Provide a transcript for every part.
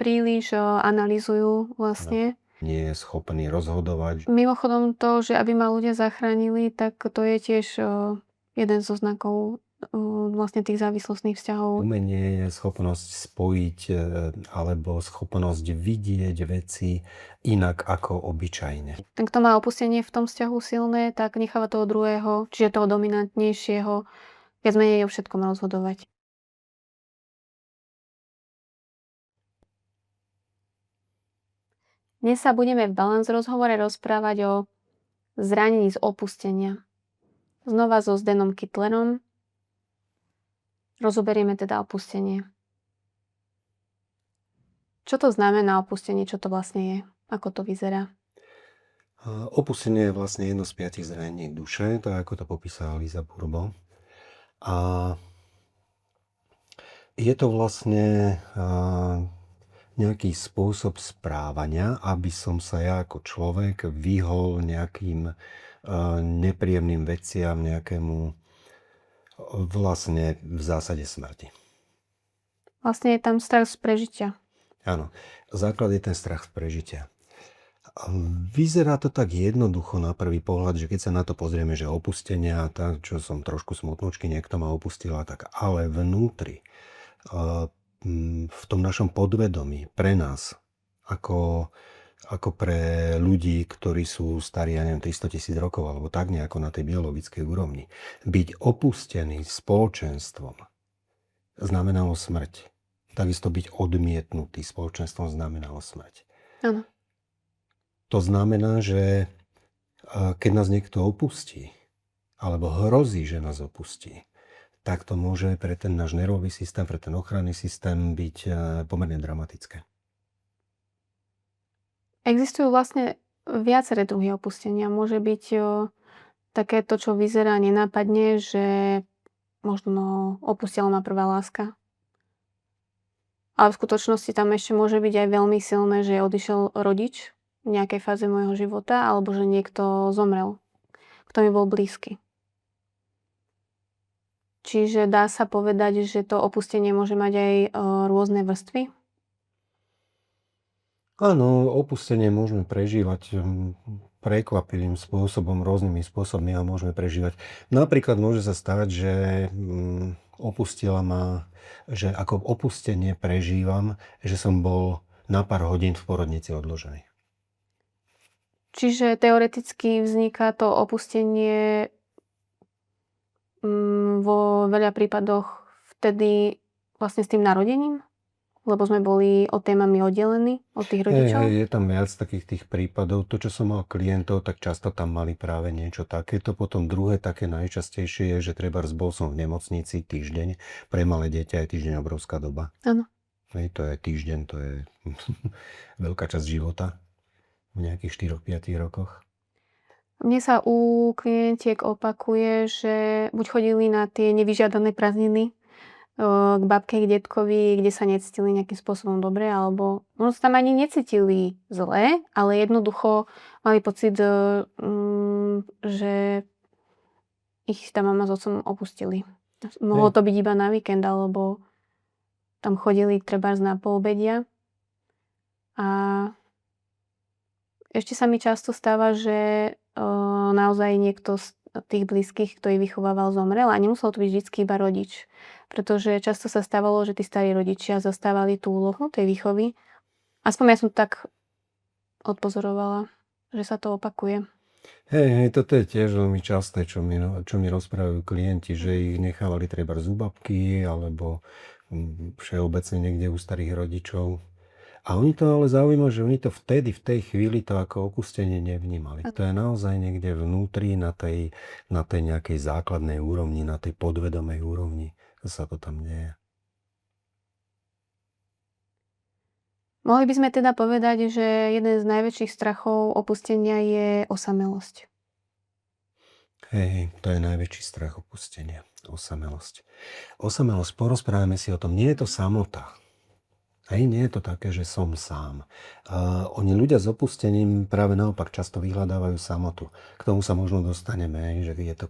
príliš analyzujú Áno. vlastne. Nie je schopný rozhodovať. Mimochodom to, že aby ma ľudia zachránili, tak to je tiež jeden zo znakov vlastne tých závislostných vzťahov. Umenie je schopnosť spojiť alebo schopnosť vidieť veci inak ako obyčajne. Ten, kto má opustenie v tom vzťahu silné, tak necháva toho druhého, čiže toho dominantnejšieho, viac menej o všetkom rozhodovať. Dnes sa budeme v Balance rozhovore rozprávať o zranení z opustenia. Znova so Zdenom Kittlerom. Rozoberieme teda opustenie. Čo to znamená opustenie? Čo to vlastne je? Ako to vyzerá? Opustenie je vlastne jedno z 5 zranení duše, tak ako to popísala Lisa Bourbeau. A je to vlastne nejaký spôsob správania, aby som sa ja ako človek vyhol nejakým nepríjemným veciam, nejakému vlastne v zásade smrti. Vlastne je tam strach z prežitia. Áno, základ je ten strach z prežitia. Vyzerá to tak jednoducho na prvý pohľad, že keď sa na to pozrieme, že opustenia, tak čo som trošku smutnúčky, niekto ma opustila, tak ale vnútri, v tom našom podvedomí, pre nás, ako pre ľudí, ktorí sú starí, ja neviem, 300 000 rokov, alebo tak nejako na tej biologickej úrovni, byť opustený spoločenstvom znamenalo smrť. Takisto byť odmietnutý spoločenstvom znamenalo smrť. Áno. To znamená, že keď nás niekto opustí, alebo hrozí, že nás opustí, tak to môže pre ten náš nervový systém, pre ten ochranný systém byť pomerne dramatické. Existujú vlastne viaceré druhy opustenia. Môže byť takéto, čo vyzerá nenápadne, že možno opustila ma prvá láska. Ale v skutočnosti tam ešte môže byť aj veľmi silné, že odišiel rodič v nejakej fáze môjho života, alebo že niekto zomrel, kto mi bol blízky. Čiže dá sa povedať, že to opustenie môže mať aj rôzne vrstvy? Áno, opustenie môžeme prežívať prekvapivým spôsobom, rôznymi spôsobmi a môžeme prežívať. Napríklad môže sa stať, že opustila ma, že ako opustenie prežívam, že som bol na pár hodín v porodnici odložený. Čiže teoreticky vzniká to opustenie vo veľa prípadoch vtedy vlastne s tým narodením? Lebo sme boli od tej mamy oddelení, od tých rodičov? Je tam viac takých tých prípadov. To, čo som mal klientov, tak často tam mali práve niečo takéto. Potom druhé také najčastejšie je, že trebárs bol som v nemocnici týždeň. Pre malé dieťa je týždeň obrovská doba. Áno. To je týždeň, to je veľká časť života v nejakých 4-5 rokoch. Mne sa u klientiek opakuje, že buď chodili na tie nevyžiadané prázdniny k babke, k detkovi, kde sa necítili nejakým spôsobom dobre, alebo možno sa tam ani necítili zle, ale jednoducho mali pocit, že ich tá mama s otcom opustili. Mohlo to byť iba na víkend, alebo tam chodili trebárs na poobedia. A ešte sa mi často stáva, že naozaj niekto z tých blízkych, kto ich vychovával, zomrel a nemusel to byť vždy iba rodič. Pretože často sa stávalo, že tí starí rodičia zastávali tú úlohu tej výchovy. Aspoň ja som tak odpozorovala, že sa to opakuje. Toto je tiež veľmi časté, čo mi rozprávajú klienti, že ich nechávali trebárs u babky alebo všeobecne niekde u starých rodičov. A oni to ale zaujíma, že oni to vtedy, v tej chvíli to ako opustenie nevnímali. To je naozaj niekde vnútri, na tej nejakej základnej úrovni, na tej podvedomej úrovni, sa to tam deje. Mohli by sme teda povedať, že jeden z najväčších strachov opustenia je osamelosť. To je najväčší strach opustenia. Osamelosť. Osamelosť, porozprávame si o tom. Nie je to samota. Nie je to také, že som sám. Oni ľudia s opustením práve naopak často vyhľadávajú samotu. K tomu sa možno dostaneme, že je to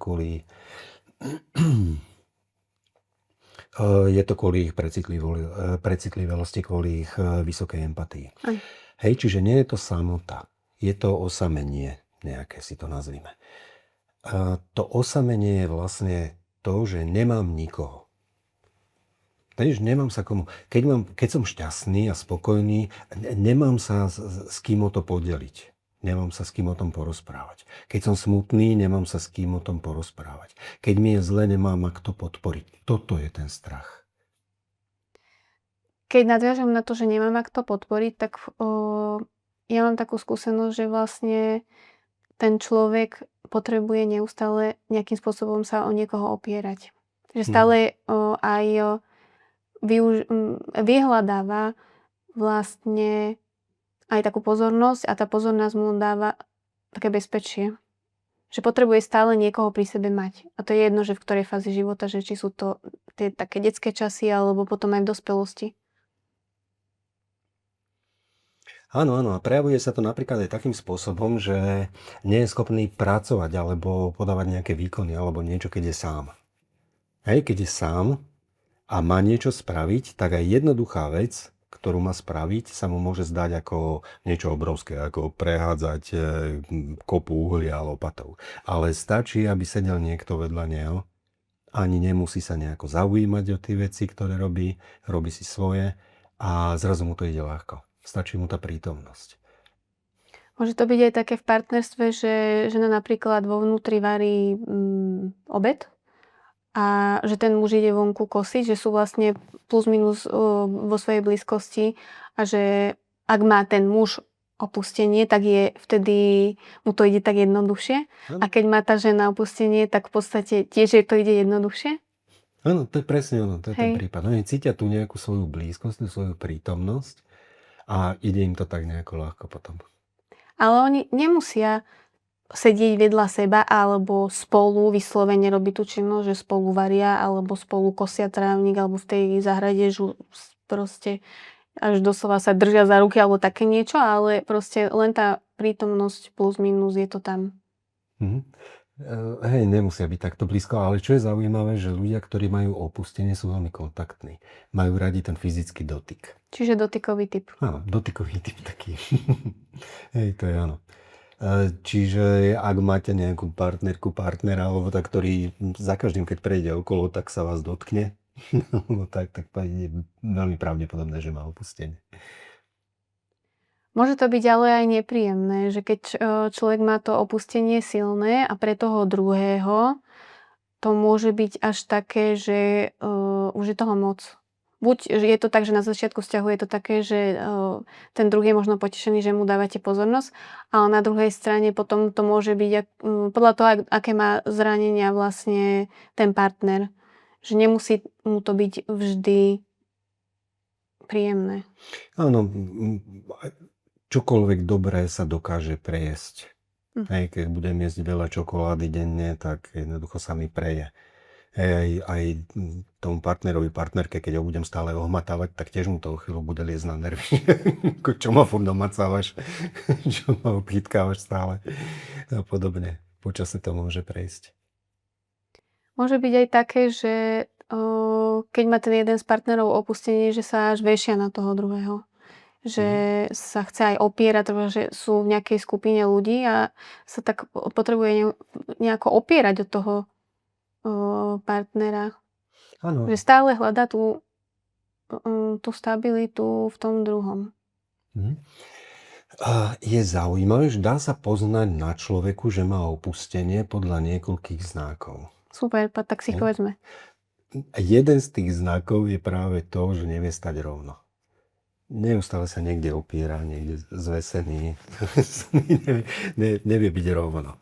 Je to kvôli ich precitlivosti, kvôli ich vysokej empatii. Aj. Hej, čiže nie je to samota. Je to osamenie nejaké, si to nazvime. To osamenie je vlastne to, že nemám nikoho. Vieš, nemám sa komu. Keď som šťastný a spokojný, nemám sa s kým o to podeliť. Nemám sa s kým o tom porozprávať. Keď som smutný, nemám sa s kým o tom porozprávať. Keď mi je zle, nemám ma kto podporiť. Toto je ten strach. Keď nadviažem na to, že nemám ma kto podporiť, tak ja mám takú skúsenosť, že vlastne ten človek potrebuje neustále nejakým spôsobom sa o niekoho opierať. Že stále aj vyhľadáva vlastne aj takú pozornosť a tá pozornosť mu dáva také bezpečie. Že potrebuje stále niekoho pri sebe mať. A to je jedno, že v ktorej fázi života, že či sú to tie také detské časy, alebo potom aj v dospelosti. Áno, áno. A prejavuje sa to napríklad aj takým spôsobom, že nie je schopný pracovať alebo podávať nejaké výkony alebo niečo, keď je sám. Hej, keď je sám a má niečo spraviť, tak aj jednoduchá vec, ktorú má spraviť, sa mu môže zdať ako niečo obrovské, ako prehádzať kopu uhlia lopatou. Ale stačí, aby sedel niekto vedľa neho, ani nemusí sa nejako zaujímať o tie veci, ktoré robí si svoje a zrazu mu to ide ľahko. Stačí mu tá prítomnosť. Môže to byť aj také v partnerstve, že žena napríklad vo vnútri varí obed a že ten muž ide vonku kosiť, že sú vlastne plus minus vo svojej blízkosti a že ak má ten muž opustenie, tak je vtedy mu to ide tak jednoduchšie. A keď má tá žena opustenie, tak v podstate tiež to ide jednoduchšie. Áno, to je presne ono, to je ten Hej. prípad. Oni cítia tú nejakú svoju blízkosť, tú svoju prítomnosť a ide im to tak nejako ľahko potom. Ale oni nemusia sedieť vedľa seba alebo spolu vyslovene robiť tú činnosť, že spolu varia alebo spolu kosia trávnik alebo v tej záhrade proste až doslova sa držia za ruky alebo také niečo, ale proste len tá prítomnosť plus minus je to tam. Hej, nemusia byť takto blízko, ale čo je zaujímavé, že ľudia, ktorí majú opustenie, sú veľmi kontaktní. Majú radi ten fyzický dotyk. Čiže dotykový typ. Áno, dotykový typ taký. Hej, to je áno. Čiže ak máte nejakú partnerku, partnera, alebo tak, ktorý za každým, keď prejde okolo, tak sa vás dotkne, no tak je veľmi pravdepodobné, že má opustenie. Môže to byť ale aj nepríjemné, že keď človek má to opustenie silné a pre toho druhého to môže byť až také, že už je toho moc. Buď je to tak, že na začiatku vzťahu je to také, že ten druhý je možno potešený, že mu dávate pozornosť, ale na druhej strane potom to môže byť podľa toho, aké má zranenia vlastne ten partner. Že nemusí mu to byť vždy príjemné. Áno, čokoľvek dobré sa dokáže prejesť. Hej, keď budem jesť veľa čokolády denne, tak jednoducho sa mi preje. Hej, aj tomu partnerovi, partnerke, keď ho budem stále ohmatávať, tak tiež mu to o chvíľu bude liezť na nervy. Čo ma furt domacávaš, čo ma obchytkávaš stále a podobne. Počasie to môže prejsť. Môže byť aj také, že keď má ten jeden z partnerov opustenie, že sa až vešia na toho druhého. Že sa chce aj opierať, že sú v nejakej skupine ľudí a sa tak potrebuje nejako opierať od toho partnera. Áno. Že stále hľadá tú stabilitu v tom druhom. Je zaujímavé, že dá sa poznať na človeku, že má opustenie podľa niekoľkých znakov. Super, tak si povedzme. Jeden z tých znakov je práve to, že nevie stať rovno. Neustále sa niekde opiera, niekde zvesený, nevie byť rovno.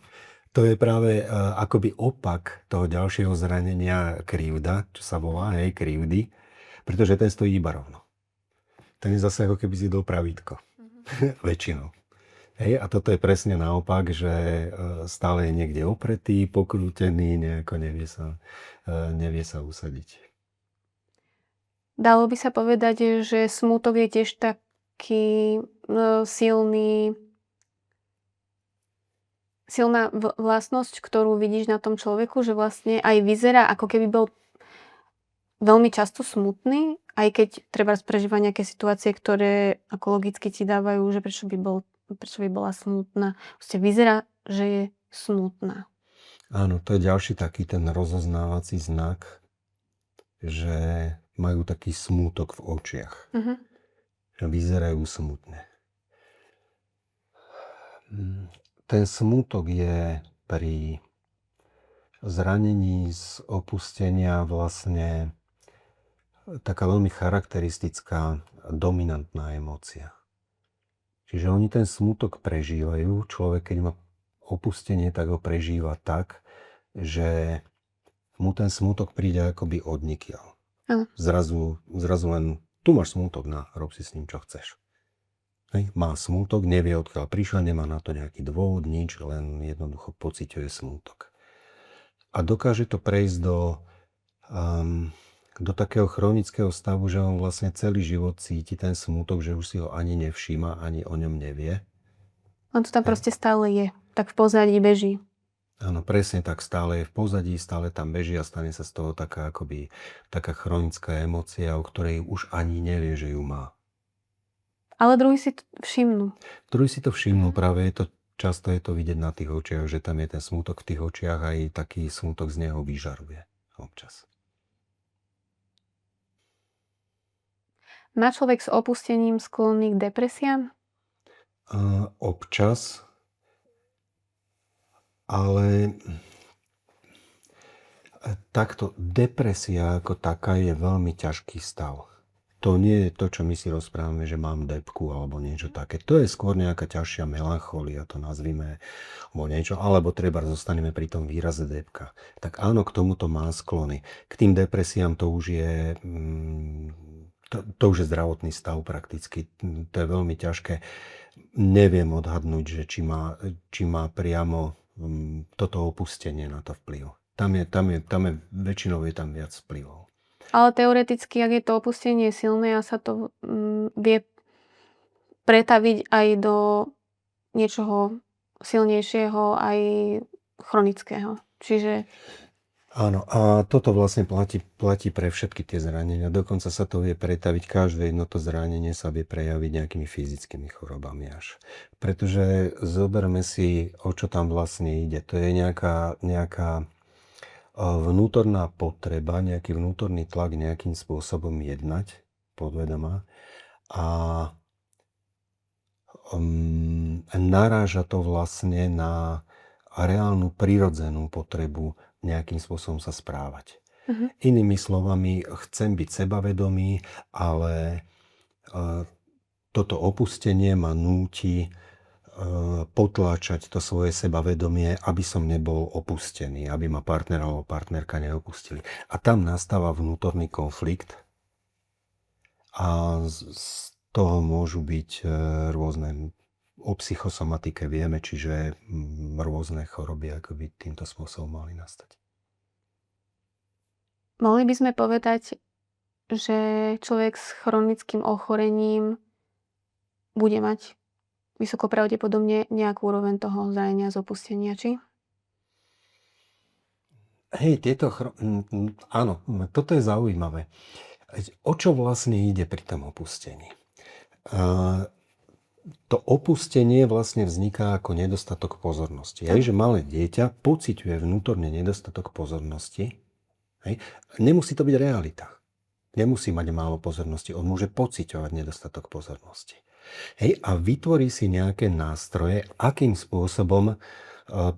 To je práve akoby opak toho ďalšieho zranenia krivda, čo sa volá, krivdy, pretože ten stojí iba rovno. Ten je zase ako keby zjedol pravítko. Väčšinou. A toto je presne naopak, že stále je niekde opretý, pokrútený, nejako nevie sa usadiť. Dalo by sa povedať, že smútok je tiež taký silná vlastnosť, ktorú vidíš na tom človeku, že vlastne aj vyzerá, ako keby bol veľmi často smutný, aj keď trebárs prežíva nejaké situácie, ktoré ako logicky ti dávajú, že prečo by bola smutná. Proste vyzerá, že je smutná. Áno, to je ďalší taký ten rozoznávací znak, že majú taký smútok v očiach. Že vyzerajú smutne. Ten smútok je pri zranení z opustenia vlastne taká veľmi charakteristická dominantná emócia. Čiže oni ten smútok prežívajú. Človek, keď má opustenie, tak ho prežíva tak, že mu ten smútok príde akoby odnikiaľ. Zrazu len, tu máš smútok, rob si s ním, čo chceš. Hej, má smútok, nevie odkiaľ prišiel, nemá na to nejaký dôvod, nič, len jednoducho pociťuje smútok. A dokáže to prejsť do takého chronického stavu, že on vlastne celý život cíti ten smútok, že už si ho ani nevšíma, ani o ňom nevie. On to tam proste stále je. Tak v pozadí beží. Áno, presne tak, stále je v pozadí, stále tam beží a stane sa z toho taká chronická emócia, o ktorej už ani nevie, že ju má. Ale druhý si to všimnú. Druhý si to všimnú, práve často je to vidieť na tých očiach, že tam je ten smútok v tých očiach a aj taký smútok z neho vyžaruje občas. Má človek s opustením sklonný k depresiám? Občas, ale takto depresia ako taká je veľmi ťažký stav. To nie je to, čo my si rozprávame, že mám depku alebo niečo také. To je skôr nejaká ťažšia melancholia, to nazvime, alebo niečo, alebo treba zostaneme pri tom výraze depka. Tak áno, k tomuto má sklony. K tým depresiám to už je zdravotný stav prakticky. To je veľmi ťažké. Neviem odhadnúť, že či má priamo toto opustenie na to vplyv. Tam je väčšinou je tam viac vplyvov. Ale teoreticky, ak je to opustenie silné a sa to vie pretaviť aj do niečoho silnejšieho, aj chronického. Čiže... Áno, a toto vlastne platí pre všetky tie zranenia. Dokonca sa to vie pretaviť, každé jedno to zranenie sa vie prejaviť nejakými fyzickými chorobami až. Pretože zoberme si, o čo tam vlastne ide. To je nejaká vnútorná potreba, nejaký vnútorný tlak nejakým spôsobom jednať, podvedomá, a naráža to vlastne na reálnu prirodzenú potrebu nejakým spôsobom sa správať. Inými slovami, chcem byť sebavedomý, ale toto opustenie ma núti potláčať to svoje sebavedomie, aby som nebol opustený, aby ma partner alebo partnerka neopustili. A tam nastáva vnútorný konflikt a z toho môžu byť rôzne, o psychosomatike vieme, čiže rôzne choroby ako by týmto spôsobom mali nastať. Mohli by sme povedať, že človek s chronickým ochorením bude mať vysoko pravdepodobne nejakú úroveň toho zranenia z opustenia, či? Hej, áno, toto je zaujímavé. O čo vlastne ide pri tom opustení? To opustenie vlastne vzniká ako nedostatok pozornosti. Hej, že malé dieťa pociťuje vnútorne nedostatok pozornosti. Hej. Nemusí to byť realita. Nemusí mať málo pozornosti. On môže pociťovať nedostatok pozornosti. Hej, a vytvorí si nejaké nástroje, akým spôsobom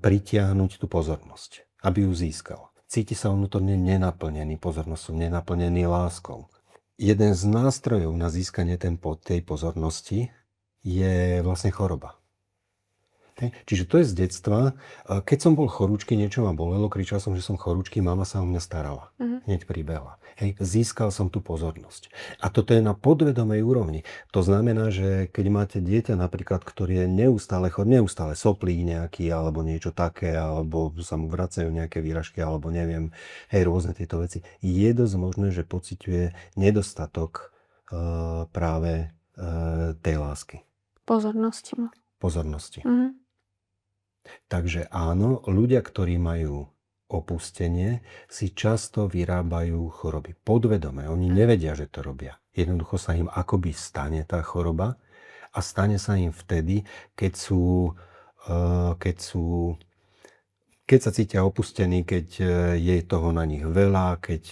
pritiahnuť tú pozornosť, aby ju získal. Cíti sa vnútorne nenaplnený pozornosťou, nenaplnený láskou. Jeden z nástrojov na získanie tej pozornosti je vlastne choroba. Hej. Čiže to je z detstva. Keď som bol chorúčky, niečo ma bolelo, kričal som, že som chorúčky, mama sa o mňa starala. Hneď pribehla. Hej. Získal som tú pozornosť. A toto je na podvedomej úrovni. To znamená, že keď máte dieťa napríklad, ktorý je neustále soplí nejaký, alebo niečo také, alebo sa mu vracajú nejaké výražky, alebo neviem, rôzne tieto veci, je dosť možné, že pociťuje nedostatok práve tej lásky. Pozornosti. Takže áno, ľudia, ktorí majú opustenie, si často vyrábajú choroby. Podvedome. Oni nevedia, že to robia. Jednoducho sa im akoby stane tá choroba a stane sa im vtedy, keď sa cítia opustení, keď je toho na nich veľa, keď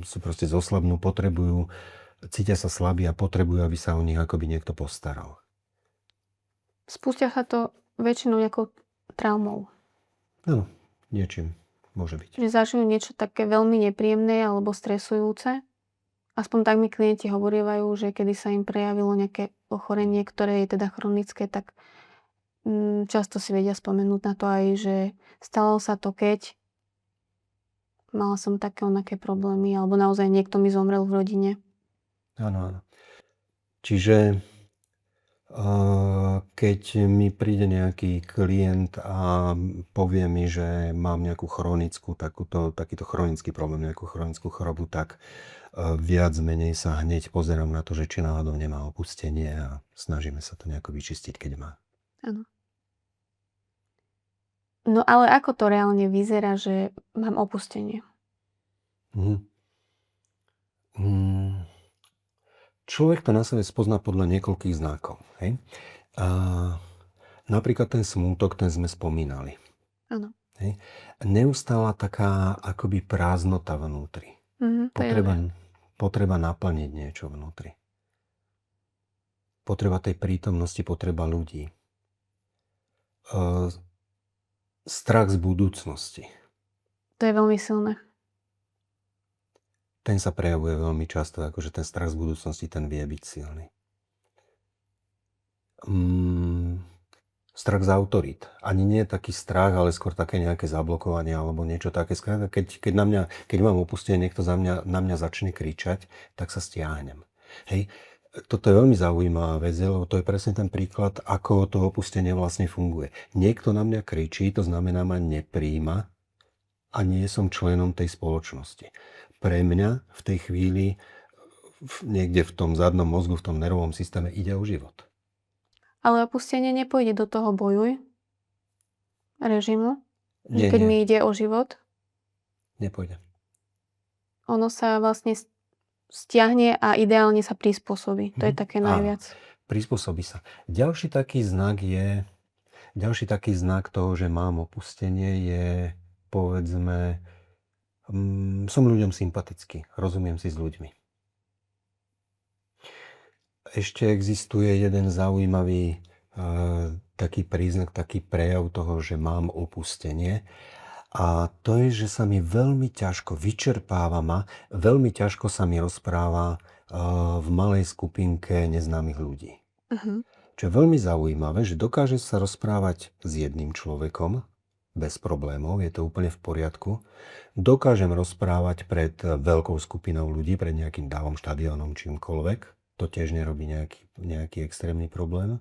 sú proste zoslabnú, cítia sa slabí a potrebujú, aby sa o nich akoby niekto postaral. Spúšťa sa to väčšinou nejakou traumou. Áno, niečím môže byť. Že zažijú niečo také veľmi nepríjemné alebo stresujúce. Aspoň tak mi klienti hovorievajú, že kedy sa im prejavilo nejaké ochorenie, ktoré je teda chronické, tak často si vedia spomenúť na to aj, že stalo sa to, keď mala som také onaké problémy, alebo naozaj niekto mi zomrel v rodine. Áno. Čiže keď mi príde nejaký klient a povie mi, že mám nejakú takýto chronický problém, nejakú chronickú chorobu, tak viac menej sa hneď pozerám na to, že či náhodou nemá opustenie a snažíme sa to nejako vyčistiť, keď má. Áno. No ale ako to reálne vyzerá, že mám opustenie? Človek to na sebe spozná podľa niekoľkých znakov. Hej? Napríklad ten smútok, ten sme spomínali. Áno. Hej? Neustála taká akoby prázdnota vnútri. Potreba naplniť niečo vnútri. Potreba tej prítomnosti, potreba ľudí. Strach z budúcnosti. To je veľmi silné. Ten sa prejavuje veľmi často, akože ten strach z budúcnosti, ten vie byť silný. Strach z autorít. Ani nie je taký strach, ale skôr také nejaké zablokovanie alebo niečo také. Keď mám opustenie, niekto na mňa začne kričať, tak sa stiahnem. Hej. Toto je veľmi zaujímavá vec, lebo to je presne ten príklad, ako to opustenie vlastne funguje. Niekto na mňa kričí, to znamená ma nepríjma a nie som členom tej spoločnosti. Pre mňa v tej chvíli niekde v tom zadnom mozgu, v tom nervovom systéme ide o život. Ale opustenie nepôjde do toho bojuj režimu? Nie. Mi ide o život? Nepôjde. Ono sa vlastne stiahne a ideálne sa prispôsobí. To je také najviac. Prispôsobí sa. Ďalší taký znak toho, že mám opustenie je, povedzme, som ľuďom sympatický, rozumiem si s ľuďmi. Ešte existuje jeden zaujímavý taký príznak, taký prejav toho, že mám opustenie. A to je, že sa mi veľmi ťažko veľmi ťažko sa mi rozpráva v malej skupinke neznámych ľudí. Čo je veľmi zaujímavé, že dokáže sa rozprávať s jedným človekom, bez problémov, je to úplne v poriadku. Dokážem rozprávať pred veľkou skupinou ľudí, pred nejakým dávom, štadiónom, čímkoľvek. To tiež nerobí nejaký extrémny problém.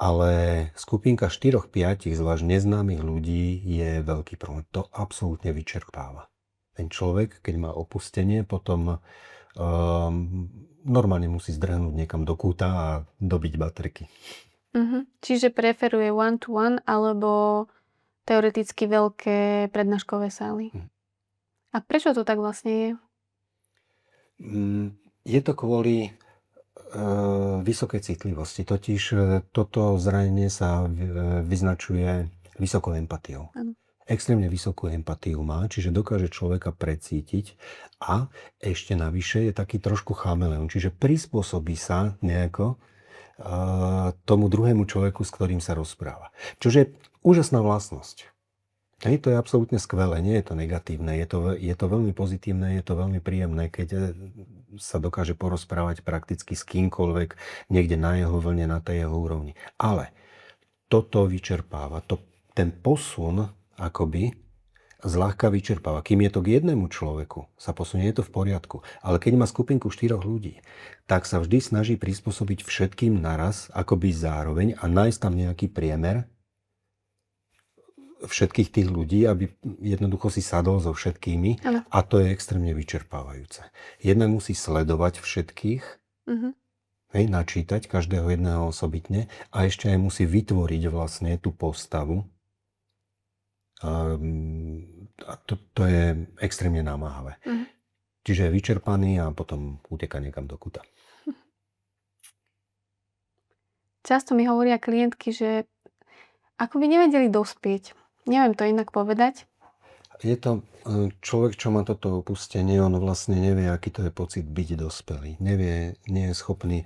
Ale skupinka 4-5 zvlášť neznámych ľudí je veľký problém. To absolútne vyčerpáva. Ten človek, keď má opustenie, potom normálne musí zdrhnúť niekam do kúta a dobiť baterky. Čiže preferuje one-to-one alebo teoreticky veľké prednáškové sály. A prečo to tak vlastne je? Je to kvôli vysokej citlivosti. Totiž toto zranenie sa vyznačuje vysokou empatiou. Áno. Extrémne vysokú empatiu má, čiže dokáže človeka precítiť a ešte navyše je taký trošku chameleon, čiže prispôsobí sa nejako tomu druhému človeku, s ktorým sa rozpráva. Čože je úžasná vlastnosť. To je absolútne skvelé, nie je to negatívne, je to veľmi pozitívne, je to veľmi príjemné, keď sa dokáže porozprávať prakticky s kýmkoľvek, niekde na jeho vlne, na tej jeho úrovni. Ale toto vyčerpáva, ten posun akoby zľahka vyčerpáva. Kým je to k jednému človeku, sa posunie, je to v poriadku. Ale keď má skupinku 4 ľudí, tak sa vždy snaží prispôsobiť všetkým naraz, akoby zároveň a nájsť tam nejaký priemer všetkých tých ľudí, aby jednoducho si sadol so všetkými. A to je extrémne vyčerpávajúce. Jednak musí sledovať všetkých, načítať každého jedného osobitne a ešte aj musí vytvoriť vlastne tú postavu A to je extrémne namáhavé. Mhm. Čiže je vyčerpaný a potom uteká niekam do kúta. Často mi hovoria klientky, že ako by nevedeli dospieť. Neviem to inak povedať. Je to človek, čo má toto opustenie, on vlastne nevie, aký to je pocit byť dospelý. Nevie, nie je schopný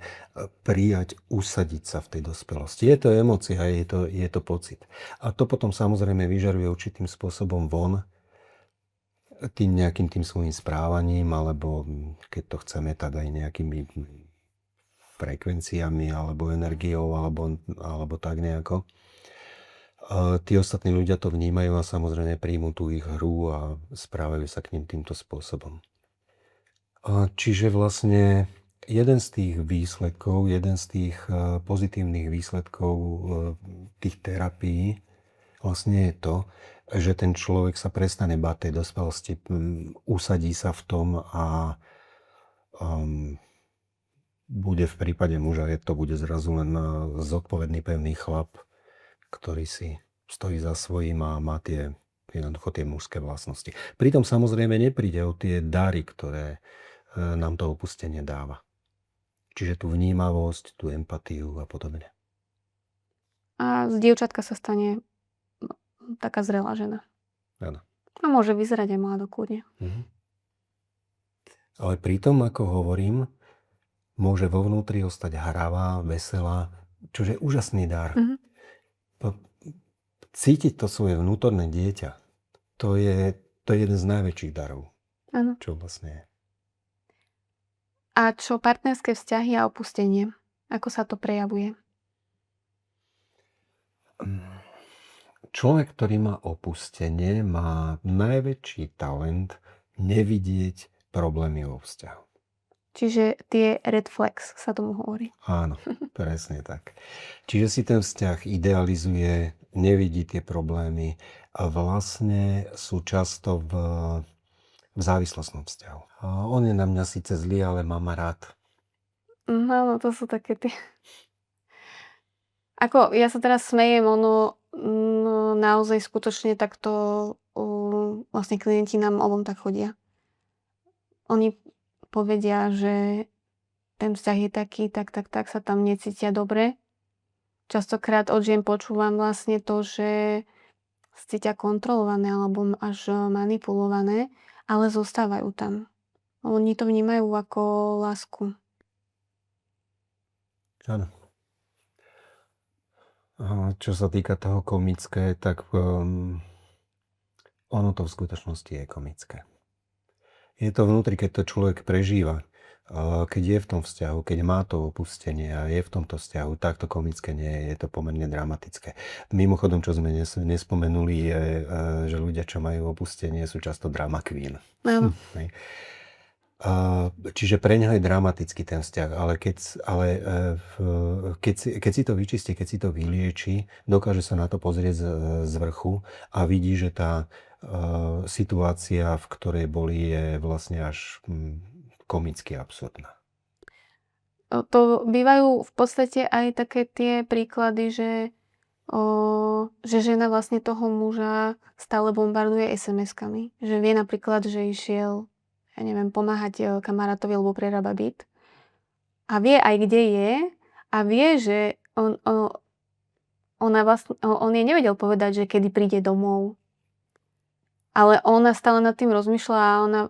prijať, usadiť sa v tej dospelosti. Je to emócia, je to pocit. A to potom samozrejme vyžaruje určitým spôsobom von, tým nejakým tým svojím správaním, alebo keď to chceme, tak aj nejakými frekvenciami, alebo energiou, alebo tak nejako. Tí ostatní ľudia to vnímajú a samozrejme príjmu tú ich hru a správajú sa k ním týmto spôsobom. Čiže vlastne jeden z tých výsledkov, jeden z tých pozitívnych výsledkov tých terapií vlastne je to, že ten človek sa prestane báť tej dospelosti, usadí sa v tom a bude v prípade muža, to bude zrazu len zodpovedný, pevný chlap, ktorý si stojí za svojím a má jednoducho tie mužské vlastnosti. Pritom samozrejme nepríde o tie dary, ktoré nám to opustenie dáva. Čiže tú vnímavosť, tú empatiu a podobne. A z dievčatka sa stane taká zrelá žena. Áno. A môže vyzerať aj mladokúrne. Ale pritom, ako hovorím, môže vo vnútri ostať hravá, veselá, čo je úžasný dar. Cítiť to svoje vnútorné dieťa, to je jeden z najväčších darov. Áno. Čo vlastne je. A čo partnerské vzťahy a opustenie? Ako sa to prejavuje? Človek, ktorý má opustenie, má najväčší talent nevidieť problémy vo vzťahu. Čiže tie red flags sa tomu hovorí. Áno, presne tak. Čiže si ten vzťah idealizuje, nevidí tie problémy a vlastne sú často v závislostnom vzťahu. A on je na mňa síce zlý, ale má ma rád. Áno, to sú také tie... Ako, ja sa teraz smejem, naozaj skutočne takto vlastne klienti nám obom tak chodia. Oni povedia, že ten vzťah je taký, tak sa tam necítia dobre. Častokrát od žien počúvam vlastne to, že cítia kontrolované alebo až manipulované, ale zostávajú tam. Oni to vnímajú ako lásku. Áno. Čo sa týka toho komické, tak ono to v skutočnosti je komické. Je to vnútri, keď to človek prežíva, keď je v tom vzťahu, keď má to opustenie a je v tomto vzťahu, tak to komické nie je, je to pomerne dramatické. Mimochodom, čo sme nespomenuli, je, že ľudia, čo majú opustenie, sú často drama queen. Áno. Čiže pre neho je dramatický ten vzťah, ale keď si to vyčistí, keď si to vylieči, dokáže sa na to pozrieť z vrchu a vidí, že tá situácia, v ktorej boli, je vlastne až komicky absurdná. To bývajú v podstate aj také tie príklady, že žena vlastne toho muža stále bombarduje SMS-kami. Že vie napríklad, že išiel pomáhať kamarátovi alebo prerába byt. A vie aj, kde je a vie, že on jej nevedel povedať, že kedy príde domov. Ale ona stále nad tým rozmýšľa a ona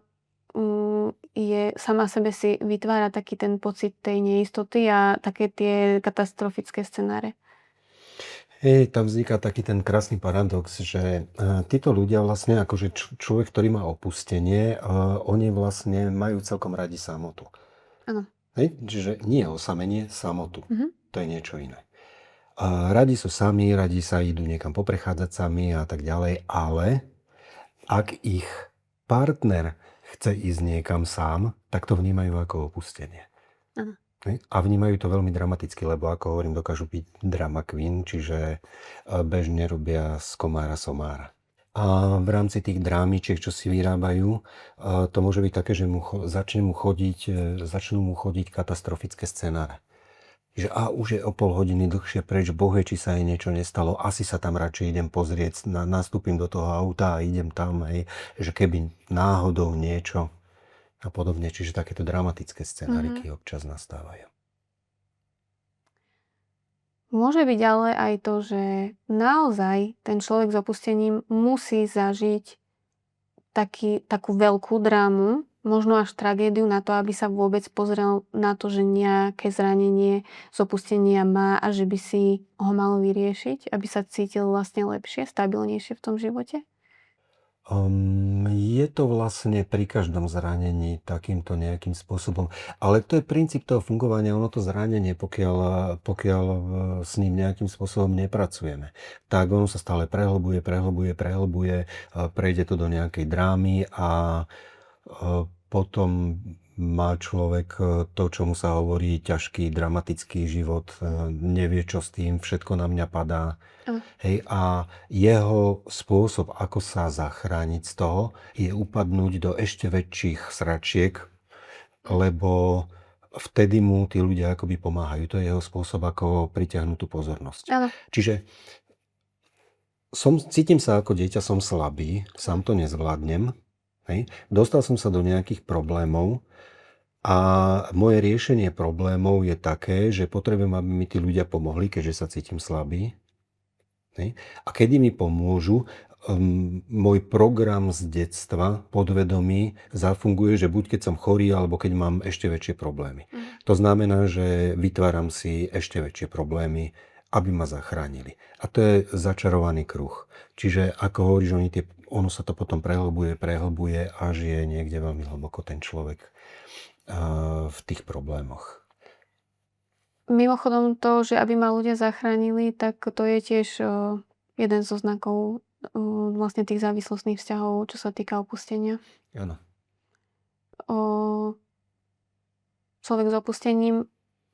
sama sebe si vytvára taký ten pocit tej neistoty a také tie katastrofické scenáre. Tam vzniká taký ten krásny paradox, že títo ľudia vlastne, akože človek, ktorý má opustenie, oni vlastne majú celkom radi samotu. Áno. Čiže nie osamenie, samotu. To je niečo iné. Radi sú sami, radi sa idú niekam poprechádzať sami a tak ďalej, ale ak ich partner chce ísť niekam sám, tak to vnímajú ako opustenie. Áno. A vnímajú to veľmi dramaticky, lebo ako hovorím, dokážu byť drama queen, čiže bežne robia z komára somára. A v rámci tých drámičiek, čo si vyrábajú, to môže byť také, že začnú mu chodiť katastrofické scenáre. Že už je o pol hodiny dlhšie preč, bohe, či sa jej niečo nestalo, asi sa tam radšej idem pozrieť, nastúpim do toho auta a idem tam, hej, že keby náhodou niečo a podobne. Čiže takéto dramatické scenáriky občas nastávajú. Môže byť ale aj to, že naozaj ten človek s opustením musí zažiť takú veľkú drámu, možno až tragédiu na to, aby sa vôbec pozrel na to, že nejaké zranenie z opustenia má a že by si ho mal vyriešiť, aby sa cítil vlastne lepšie, stabilnejšie v tom živote? Je to vlastne pri každom zranení takýmto nejakým spôsobom. Ale to je princíp toho fungovania, ono to zranenie, pokiaľ s ním nejakým spôsobom nepracujeme, tak ono sa stále prehlbuje, prejde to do nejakej drámy a potom má človek to, čomu sa hovorí ťažký, dramatický život, nevie, čo s tým, všetko na mňa padá. Hej, a jeho spôsob, ako sa zachrániť z toho, je upadnúť do ešte väčších sračiek, lebo vtedy mu tí ľudia akoby pomáhajú. To je jeho spôsob, ako pritiahnuť tú pozornosť. Áno. Čiže cítim sa ako dieťa, som slabý, sám to nezvládnem. Hej. Dostal som sa do nejakých problémov a moje riešenie problémov je také, že potrebujem, aby mi tí ľudia pomohli, keďže sa cítim slabý. Hej. A kedy mi pomôžu, môj program z detstva, podvedomí, zafunguje, že buď keď som chorý, alebo keď mám ešte väčšie problémy. To znamená, že vytváram si ešte väčšie problémy, aby ma zachránili. A to je začarovaný kruh. Čiže ako hovoríš, ono sa to potom prehlbuje, až je niekde veľmi hlboko ten človek v tých problémoch. Mimochodom to, že aby ma ľudia zachránili, tak to je tiež jeden zo znakov vlastne tých závislostných vzťahov, čo sa týka opustenia. Áno. Človek s opustením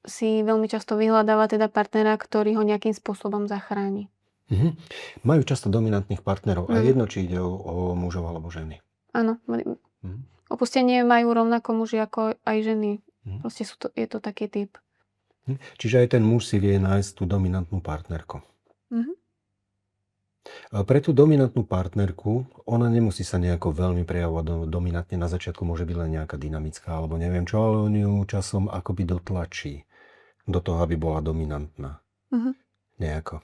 si veľmi často vyhľadáva teda partnera, ktorý ho nejakým spôsobom zachráni. Majú často dominantných partnerov a jedno, či ide o mužov alebo ženy. Áno. Opustenie majú rovnako muži ako aj ženy. Proste je to taký typ. Čiže aj ten muž si vie nájsť tú dominantnú partnerku. Pre tú dominantnú partnerku, ona nemusí sa nejako veľmi prejavovať dominantne. Na začiatku môže byť len nejaká dynamická, alebo neviem čo, ale on ju časom akoby dotlačí do toho, aby bola dominantná. Nejako.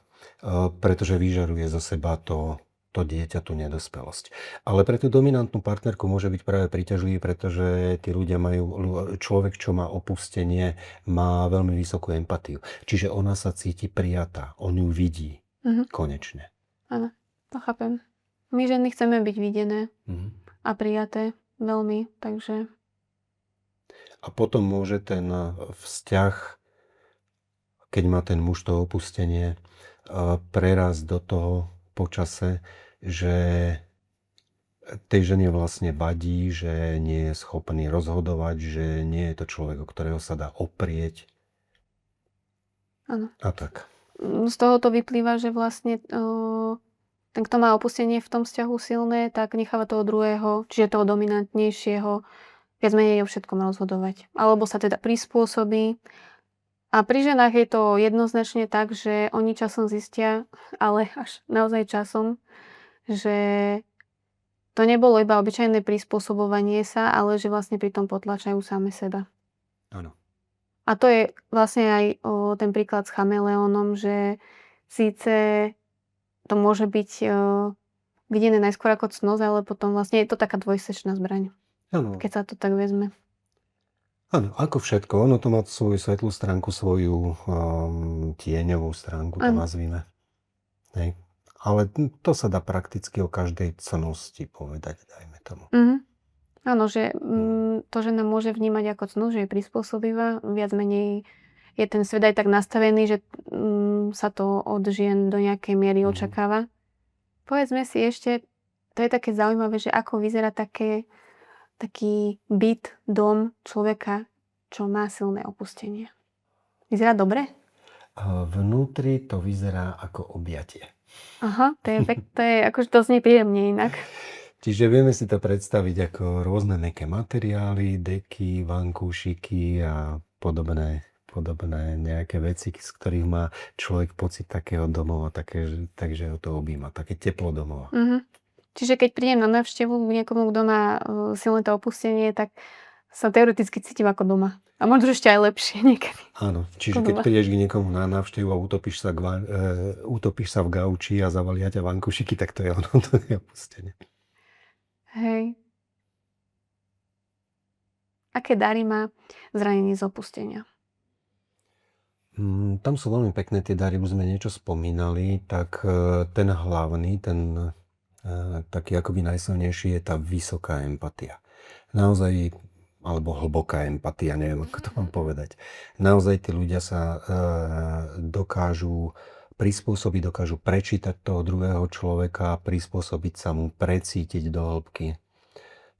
Pretože vyžaruje zo seba to dieťa, tú nedospelosť. Ale pre tú dominantnú partnerku môže byť práve príťažlivý, pretože tí ľudia človek, čo má opustenie, má veľmi vysokú empatiu. Čiže ona sa cíti prijatá, on ju vidí konečne. Áno, to chápem. My ženy chceme byť videné a prijaté veľmi, takže... A potom môže ten vzťah, keď má ten muž to opustenie, prerásť do toho počase, že tej žene vlastne vadí, že nie je schopný rozhodovať, že nie je to človek, o ktorého sa dá oprieť. Áno. A tak. Z toho to vyplýva, že vlastne ten, kto má opustenie v tom vzťahu silné, tak necháva toho druhého, čiže toho dominantnejšieho, viac menej o všetkom rozhodovať. Alebo sa teda prispôsobí. A pri ženách je to jednoznačne tak, že oni časom zistia, ale až naozaj časom, že to nebolo iba obyčajné prispôsobovanie sa, ale že vlastne pri tom potlačajú same seba. Áno. A to je vlastne aj ten príklad s chameleónom, že síce to môže byť videné najskôr ako cnosť, ale potom vlastne je to taká dvojsečná zbraň. Áno. Keď sa to tak vezme. Áno, ako všetko. Ono to má svoju svetlú stránku, svoju tieňovú stránku, to nazvime. Hej. Ale to sa dá prakticky o každej cnosti povedať, dajme tomu. Áno, že to žena môže vnímať ako cnosť, že je prispôsobivá. Viac menej je ten svet aj tak nastavený, že sa to od žien do nejakej miery očakáva. Povedzme si ešte, to je také zaujímavé, že ako vyzerá taký byt, dom človeka, čo má silné opustenie. Vyzerá dobre? Vnútri to vyzerá ako objatie. Aha, to je akože to znie príjemne inak. Čiže vieme si to predstaviť ako rôzne mäkké materiály, deky, vankúšiky a podobné podobné nejaké veci, z ktorých má človek pocit takého domova, takže ho to objíma, také teplo domova. Čiže keď prídem na návštevu k niekomu, kto má silné to opustenie, tak sa teoreticky cítim ako doma. A možno ešte aj lepšie niekedy. Áno, čiže keď prídeš k niekomu na návštevu a utopíš sa v gauči a zavalia ťa vankušiky, tak to je ono, to je opustenie. Hej. Aké dary má zranenie z opustenia? Tam sú veľmi pekné tie dary, už sme niečo spomínali, tak ten hlavný, taký akoby najsilnejší je tá vysoká empatia. Naozaj, alebo hlboká empatia, neviem, ako to mám povedať. Naozaj tí ľudia sa dokážu prispôsobiť, dokážu prečítať toho druhého človeka, prispôsobiť sa mu, precítiť do hĺbky.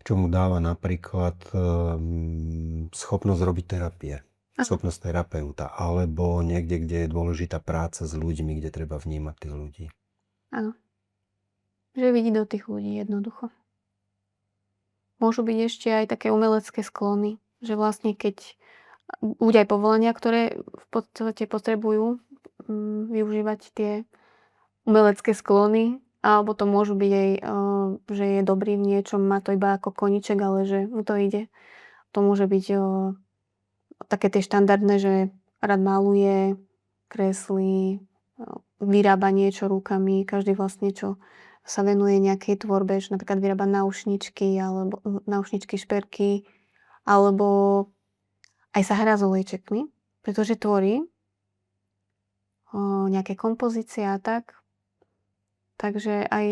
Čo mu dáva napríklad schopnosť robiť terapie. Schopnosť terapeuta, alebo niekde, kde je dôležitá práca s ľuďmi, kde treba vnímať tých ľudí. Áno. Že vidí do tých ľudí jednoducho. Môžu byť ešte aj také umelecké sklony, že vlastne keď buď aj povolania, ktoré v podstate potrebujú využívať tie umelecké sklony, alebo to môžu byť aj, že je dobrý v niečom, má to iba ako koniček, ale že mu to ide. To môže byť také tie štandardné, že rád maluje, kreslí, vyrába niečo rukami, každý vlastne čo sa venuje nejakej tvorbe, že napríklad vyrába náušničky, alebo náušničky, šperky, alebo aj sa hrá s olejčekmi, pretože tvorí nejaké kompozície a tak. Takže aj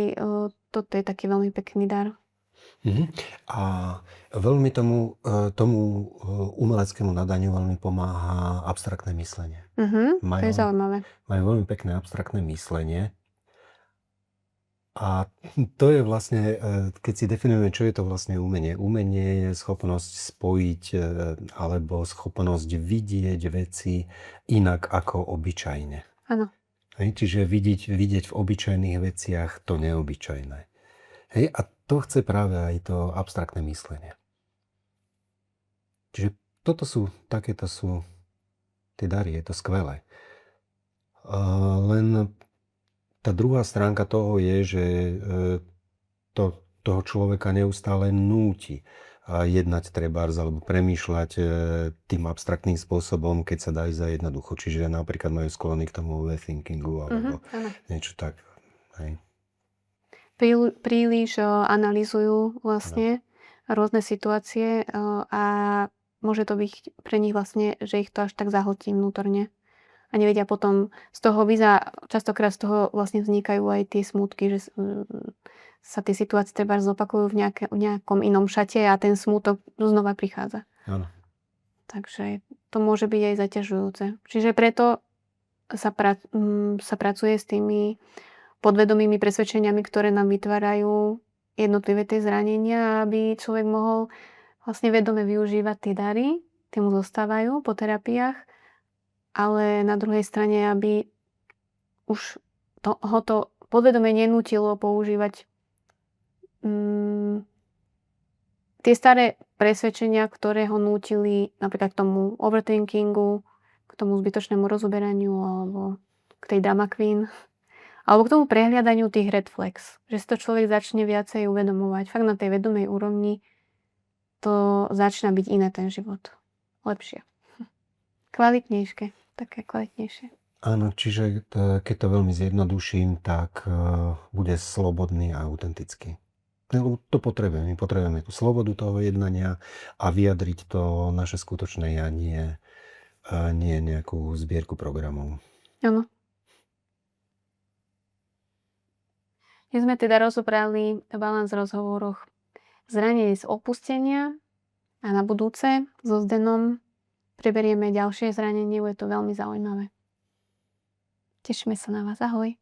toto je taký veľmi pekný dar. A veľmi tomu umeleckému nadaniu veľmi pomáha abstraktné myslenie. To je zaujímavé. Majú veľmi pekné abstraktné myslenie. A to je vlastne, keď si definujeme, čo je to vlastne umenie. Umenie je schopnosť spojiť alebo schopnosť vidieť veci inak ako obyčajne. Áno. Čiže vidieť v obyčajných veciach to neobyčajné. Hej, a to chce práve aj to abstraktné myslenie. Čiže takéto sú tie dary, je to skvelé. Len tá druhá stránka toho je, že toho človeka neustále núti jednať trebárs alebo premýšľať tým abstraktným spôsobom, keď sa dá ísť za jednoducho. Čiže napríklad majú sklony k tomu overthinkingu alebo niečo tak. Hej. Príliš analyzujú vlastne rôzne situácie a môže to byť pre nich vlastne, že ich to až tak zahltí vnútorne. A nevedia potom z toho častokrát z toho vlastne vznikajú aj tie smútky, že sa tie situácie treba zopakujú v nejakom inom šate a ten smútok znova prichádza. Áno. Takže to môže byť aj zaťažujúce. Čiže preto sa pracuje s tými podvedomými presvedčeniami, ktoré nám vytvárajú jednotlivé tie zranenia, aby človek mohol vlastne vedome využívať tie dary, tie mu zostávajú po terapiách, ale na druhej strane, aby už ho to podvedome nenútilo používať tie staré presvedčenia, ktoré ho nútili napríklad k tomu overthinkingu, k tomu zbytočnému rozoberaniu alebo k tej drama queen, alebo k tomu prehliadaniu tých red flags, že si to človek začne viacej uvedomovať. Fakt na tej vedomej úrovni to začína byť iné ten život. Lepšie. Kvalitnejšie. Také kvalitnejšie. Áno, čiže keď to veľmi zjednoduším, tak bude slobodný a autentický. To potrebujeme. My potrebujeme tú slobodu toho jednania a vyjadriť to naše skutočné ja, nie nejakú zbierku programov. Áno. Dnes sme teda rozobrali v Balance rozhovoroch zranenie z opustenia a na budúce so Zdenom preberieme ďalšie zranenie, bude to veľmi zaujímavé. Tešíme sa na vás. Ahoj.